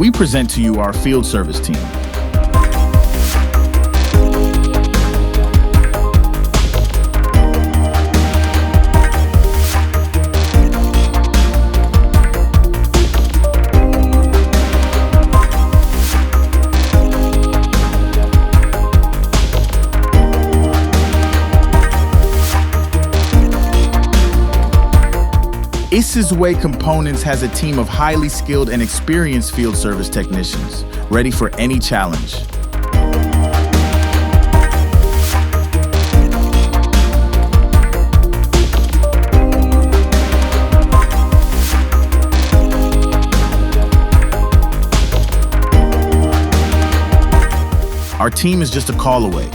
we present to you our field service team. Aces Way Components has a team of highly skilled and experienced field service technicians, ready for any challenge. Our team is just a call away.